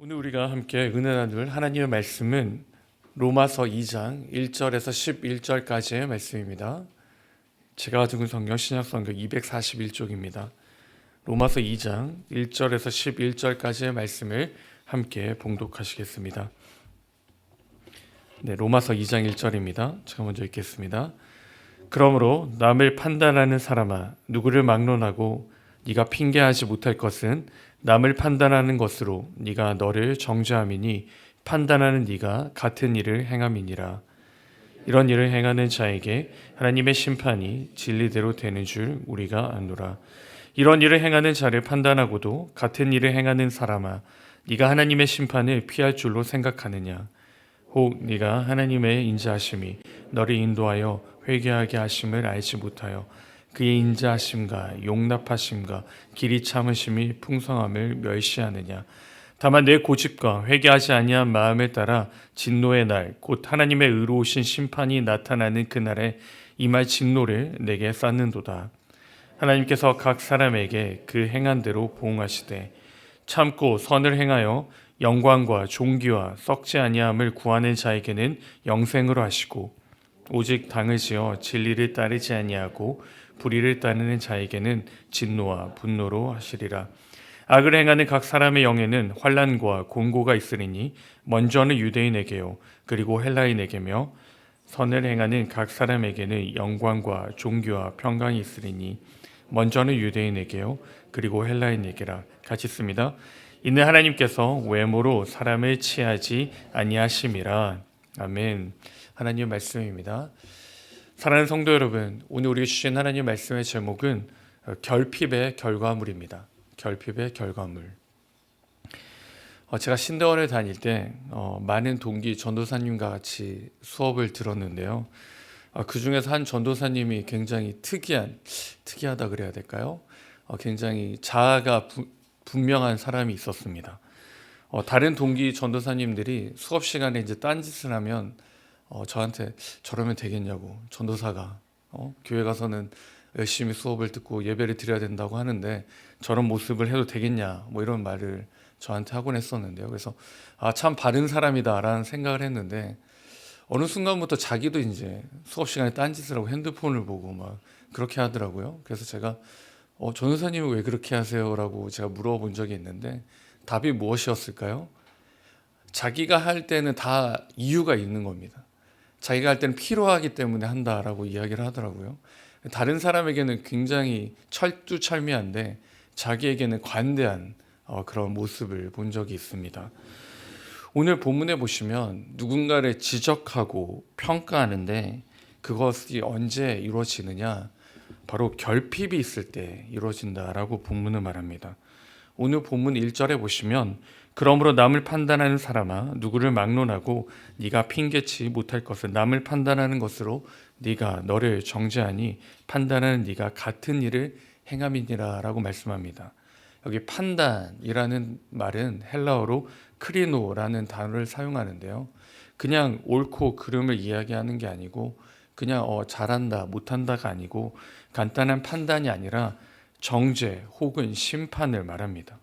오늘 우리가 함께 은혜 나눌 하나님의 말씀은 로마서 2장 1절에서 11절까지의 말씀입니다. 제가 가지고 있는 성경 신약성경 241쪽입니다. 로마서 2장 1절에서 11절까지의 말씀을 함께 봉독하시겠습니다. 로마서 2장 1절입니다. 제가 먼저 읽겠습니다. 그러므로 남을 판단하는 사람아, 누구를 막론하고 네가 핑계하지 못할 것은 남을 판단하는 것으로 네가 너를 정죄함이니 판단하는 네가 같은 일을 행함이니라. 이런 일을 행하는 자에게 하나님의 심판이 진리대로 되는 줄 우리가 아노라. 이런 일을 행하는 자를 판단하고도 같은 일을 행하는 사람아, 네가 하나님의 심판을 피할 줄로 생각하느냐? 혹 네가 하나님의 인자하심이 너를 인도하여 회개하게 하심을 알지 못하여 그의 인자하심과 용납하심과 길이 참으심이 풍성함을 멸시하느냐? 다만 내 고집과 회개하지 아니한 마음을 따라 진노의 날 곧 하나님의 의로우신 심판이 나타나는 그날에 임할 진노를 내게 쌓는도다. 하나님께서 각 사람에게 그 행한 대로 보응하시되 참고 선을 행하여 영광과 존귀와 썩지 아니함을 구하는 자에게는 영생으로 하시고 오직 당을 지어 진리를 따르지 아니하고 불의를 따르는 자에게는 진노와 분노로 하시리라. 악을 행하는 각 사람의 영에는 환난과 곤고가 있으리니 먼저는 유대인에게요 그리고 헬라인에게며 선을 행하는 각 사람에게는 영광과 존귀와 평강이 있으리니 먼저는 유대인에게요 그리고 헬라인에게라. 같이 씁니다. 이는 하나님께서 외모로 사람을 취하지 아니하심이라. 아멘. 하나님의 말씀입니다. 사랑하는 성도 여러분, 오늘 우리가 주신 하나님의 말씀의 제목은 결핍의 결과물입니다. 결핍의 결과물. 제가 신대원을 다닐 때 많은 동기 전도사님과 같이 수업을 들었는데요. 그 중에서 한 전도사님이 굉장히 특이하다 그래야 될까요? 굉장히 자아가 분명한 사람이 있었습니다. 다른 동기 전도사님들이 수업 시간에 이제 딴짓을 하면 저한테 저러면 되겠냐고, 전도사가 교회 가서는 열심히 수업을 듣고 예배를 드려야 된다고 하는데 저런 모습을 해도 되겠냐, 뭐 이런 말을 저한테 하곤 했었는데요. 그래서 참 바른 사람이다라는 생각을 했는데 어느 순간부터 자기도 이제 수업 시간에 딴짓을 하고 핸드폰을 보고 막 그렇게 하더라고요. 그래서 제가 전도사님은 왜 그렇게 하세요? 라고 제가 물어본 적이 있는데 답이 무엇이었을까요? 자기가 할 때는 다 이유가 있는 겁니다. 자기가 할 때는 필요하기 때문에 한다라고 이야기를 하더라고요. 다른 사람에게는 굉장히 철두철미한데 자기에게는 관대한 그런 모습을 본 적이 있습니다. 오늘 본문에 보시면 누군가를 지적하고 평가하는데 그것이 언제 이루어지느냐? 바로 결핍이 있을 때 이루어진다라고 본문은 말합니다. 오늘 본문 1절에 보시면 그러므로 남을 판단하는 사람아, 누구를 막론하고 네가 핑계치 못할 것을 남을 판단하는 것으로 네가 너를 정죄하니 판단하는 네가 같은 일을 행함이니라 라고 말씀합니다. 여기 판단이라는 말은 헬라어로 크리노라는 단어를 사용하는데요. 그냥 옳고 그름을 이야기하는 게 아니고 그냥 잘한다 못한다가 아니고 간단한 판단이 아니라 정죄 혹은 심판을 말합니다.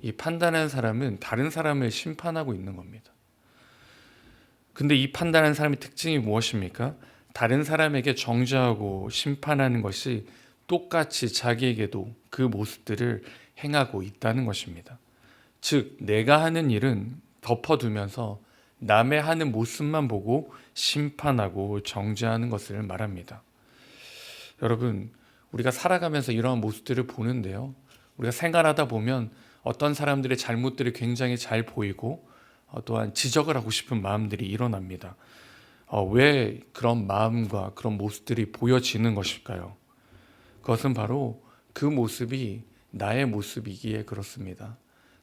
이 판단하는 사람은 다른 사람을 심판하고 있는 겁니다. 근데 이 판단하는 사람의 특징이 무엇입니까? 다른 사람에게 정죄하고 심판하는 것이 똑같이 자기에게도 그 모습들을 행하고 있다는 것입니다. 즉, 내가 하는 일은 덮어두면서 남의 하는 모습만 보고 심판하고 정죄하는 것을 말합니다. 여러분, 우리가 살아가면서 이러한 모습들을 보는데요. 우리가 생활하다 보면 어떤 사람들의 잘못들이 굉장히 잘 보이고 또한 지적을 하고 싶은 마음들이 일어납니다. 왜 그런 마음과 그런 모습들이 보여지는 것일까요? 그것은 바로 그 모습이 나의 모습이기에 그렇습니다.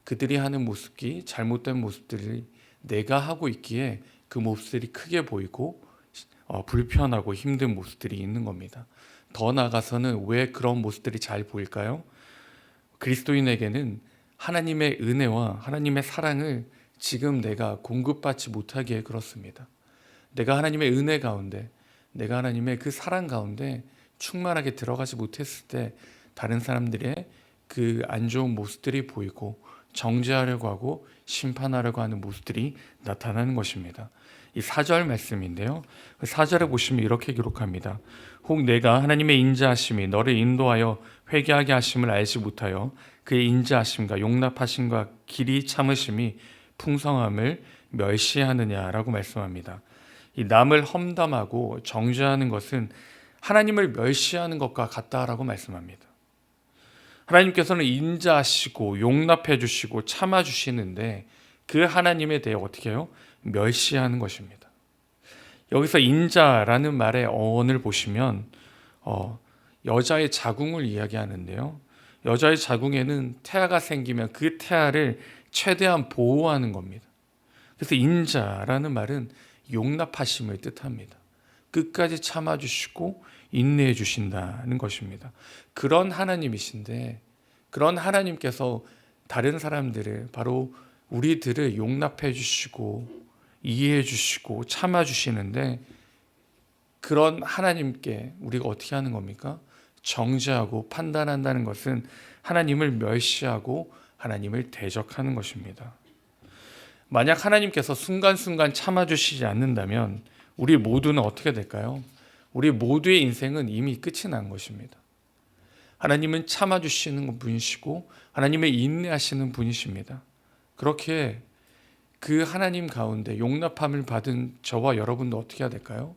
그들이 하는 모습이 잘못된 모습들이 내가 하고 있기에 그 모습들이 크게 보이고 불편하고 힘든 모습들이 있는 겁니다. 더 나아가서는 왜 그런 모습들이 잘 보일까요? 그리스도인에게는 하나님의 은혜와 하나님의 사랑을 지금 내가 공급받지 못하기에 그렇습니다. 내가 하나님의 은혜 가운데, 내가 하나님의 그 사랑 가운데 충만하게 들어가지 못했을 때 다른 사람들의 그 안 좋은 모습들이 보이고 정죄하려고 하고 심판하려고 하는 모습들이 나타나는 것입니다. 이 4절 말씀인데요. 4절에 보시면 이렇게 기록합니다. 혹 내가 하나님의 인자하심이 너를 인도하여 회개하게 하심을 알지 못하여 그의 인자하심과 용납하심과 길이 참으심이 풍성함을 멸시하느냐라고 말씀합니다. 이 남을 험담하고 정죄하는 것은 하나님을 멸시하는 것과 같다라고 말씀합니다. 하나님께서는 인자하시고 용납해 주시고 참아 주시는데 그 하나님에 대해 어떻게 해요? 멸시하는 것입니다. 여기서 인자라는 말의 어원을 보시면 여자의 자궁을 이야기하는데요. 여자의 자궁에는 태아가 생기면 그 태아를 최대한 보호하는 겁니다. 그래서 인자라는 말은 용납하심을 뜻합니다. 끝까지 참아주시고 인내해 주신다는 것입니다. 그런 하나님이신데 그런 하나님께서 다른 사람들을 바로 우리들을 용납해 주시고 이해해 주시고 참아 주시는데 그런 하나님께 우리가 어떻게 하는 겁니까? 정죄하고 판단한다는 것은 하나님을 멸시하고 하나님을 대적하는 것입니다. 만약 하나님께서 순간순간 참아주시지 않는다면 우리 모두는 어떻게 될까요? 우리 모두의 인생은 이미 끝이 난 것입니다. 하나님은 참아주시는 분이시고 하나님의 인내하시는 분이십니다. 그렇게 그 하나님 가운데 용납함을 받은 저와 여러분도 어떻게 해야 될까요?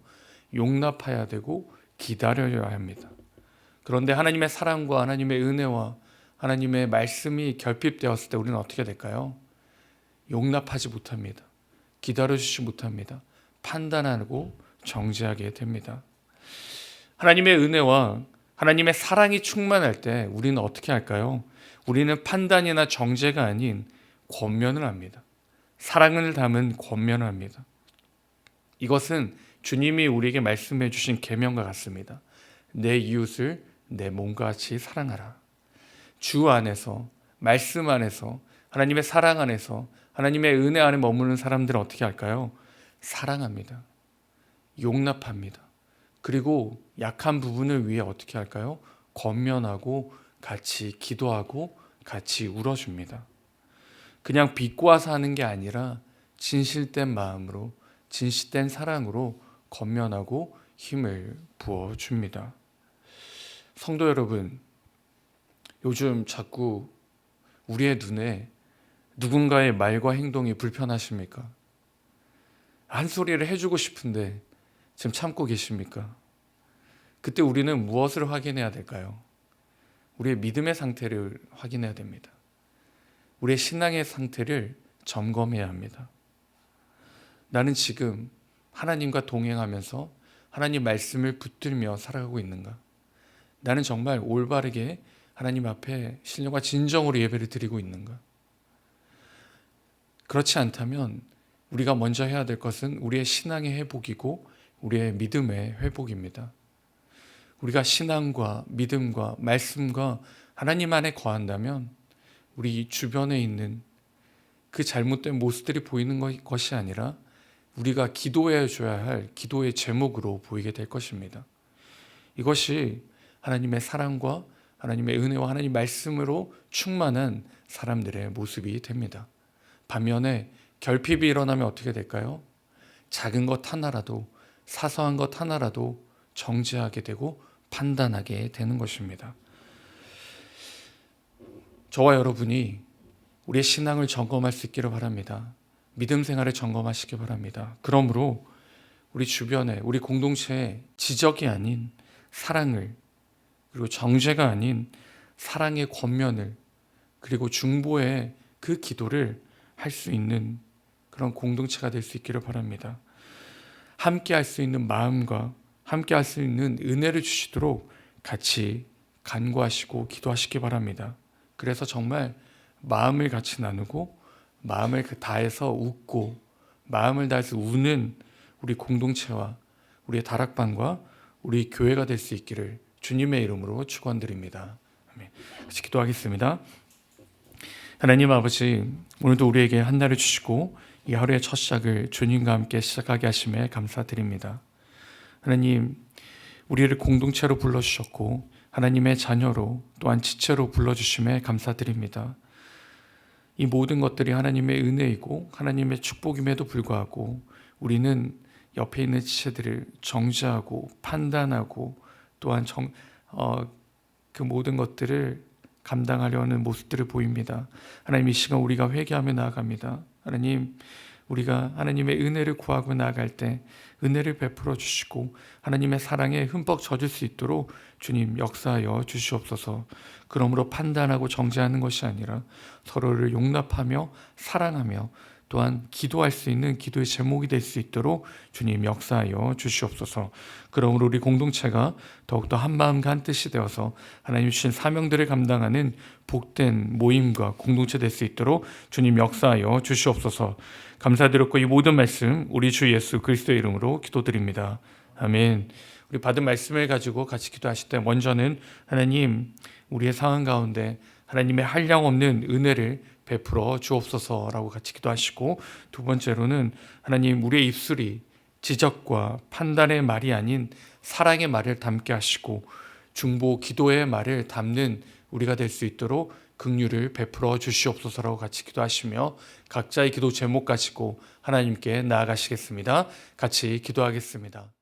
용납해야 되고 기다려야 합니다. 그런데 하나님의 사랑과 하나님의 은혜와 하나님의 말씀이 결핍되었을 때 우리는 어떻게 될까요? 용납하지 못합니다. 기다려주지 못합니다. 판단하고 정죄하게 됩니다. 하나님의 은혜와 하나님의 사랑이 충만할 때 우리는 어떻게 할까요? 우리는 판단이나 정죄가 아닌 권면을 합니다. 사랑을 담은 권면을 합니다. 이것은 주님이 우리에게 말씀해 주신 계명과 같습니다. 내 이웃을 내 몸과 같이 사랑하라. 주 안에서, 말씀 안에서, 하나님의 사랑 안에서, 하나님의 은혜 안에 머무는 사람들은 어떻게 할까요? 사랑합니다. 용납합니다. 그리고 약한 부분을 위해 어떻게 할까요? 권면하고 같이 기도하고 같이 울어줍니다. 그냥 비꼬아서 하는 게 아니라 진실된 마음으로, 진실된 사랑으로 권면하고 힘을 부어줍니다. 성도 여러분, 요즘 자꾸 우리의 눈에 누군가의 말과 행동이 불편하십니까? 한 소리를 해주고 싶은데 지금 참고 계십니까? 그때 우리는 무엇을 확인해야 될까요? 우리의 믿음의 상태를 확인해야 됩니다. 우리의 신앙의 상태를 점검해야 합니다. 나는 지금 하나님과 동행하면서 하나님 말씀을 붙들며 살아가고 있는가? 나는 정말 올바르게 하나님 앞에 신령과 진정으로 예배를 드리고 있는가? 그렇지 않다면 우리가 먼저 해야 될 것은 우리의 신앙의 회복이고 우리의 믿음의 회복입니다. 우리가 신앙과 믿음과 말씀과 하나님 안에 거한다면 우리 주변에 있는 그 잘못된 모습들이 보이는 것이 아니라 우리가 기도해 줘야 할 기도의 제목으로 보이게 될 것입니다. 이것이 하나님의 사랑과 하나님의 은혜와 하나님 말씀으로 충만한 사람들의 모습이 됩니다. 반면에 결핍이 일어나면 어떻게 될까요? 작은 것 하나라도, 사소한 것 하나라도 정죄하게 되고 판단하게 되는 것입니다. 저와 여러분이 우리의 신앙을 점검할 수 있기를 바랍니다. 믿음 생활을 점검하시기 바랍니다. 그러므로 우리 주변에, 우리 공동체에 지적이 아닌 사랑을, 그리고 정죄가 아닌 사랑의 권면을, 그리고 중보의 그 기도를 할 수 있는 그런 공동체가 될 수 있기를 바랍니다. 함께 할 수 있는 마음과 함께 할 수 있는 은혜를 주시도록 같이 간구하시고 기도하시기 바랍니다. 그래서 정말 마음을 같이 나누고 마음을 다해서 웃고 마음을 다해서 우는 우리 공동체와 우리의 다락방과 우리 교회가 될 수 있기를 주님의 이름으로 축원드립니다. 아멘. 같이 기도하겠습니다. 하나님 아버지, 오늘도 우리에게 한 날을 주시고 이 하루의 첫 시작을 주님과 함께 시작하게 하심에 감사드립니다. 하나님, 우리를 공동체로 불러주셨고 하나님의 자녀로 또한 지체로 불러주심에 감사드립니다. 이 모든 것들이 하나님의 은혜이고 하나님의 축복임에도 불구하고 우리는 옆에 있는 지체들을 정죄하고 판단하고 또한 그 모든 것들을 감당하려는 모습들을 보입니다. 하나님, 이 시간 우리가 회개하며 나아갑니다. 하나님, 우리가 하나님의 은혜를 구하고 나아갈 때 은혜를 베풀어 주시고 하나님의 사랑에 흠뻑 젖을 수 있도록 주님 역사하여 주시옵소서. 그러므로 판단하고 정죄하는 것이 아니라 서로를 용납하며 사랑하며 또한 기도할 수 있는 기도의 제목이 될 수 있도록 주님 역사하여 주시옵소서. 그러므로 우리 공동체가 더욱더 한마음과 한뜻이 되어서 하나님 주신 사명들을 감당하는 복된 모임과 공동체 될 수 있도록 주님 역사하여 주시옵소서. 감사드렸고 이 모든 말씀 우리 주 예수 그리스도의 이름으로 기도드립니다. 아멘. 우리 받은 말씀을 가지고 같이 기도하실 때 먼저는 하나님, 우리의 상황 가운데 하나님의 한량없는 은혜를 베풀어 주옵소서라고 같이 기도하시고, 두 번째로는 하나님, 우리의 입술이 지적과 판단의 말이 아닌 사랑의 말을 담게 하시고 중보 기도의 말을 담는 우리가 될 수 있도록 긍휼을 베풀어 주시옵소서라고 같이 기도하시며 각자의 기도 제목 가지고 하나님께 나아가시겠습니다. 같이 기도하겠습니다.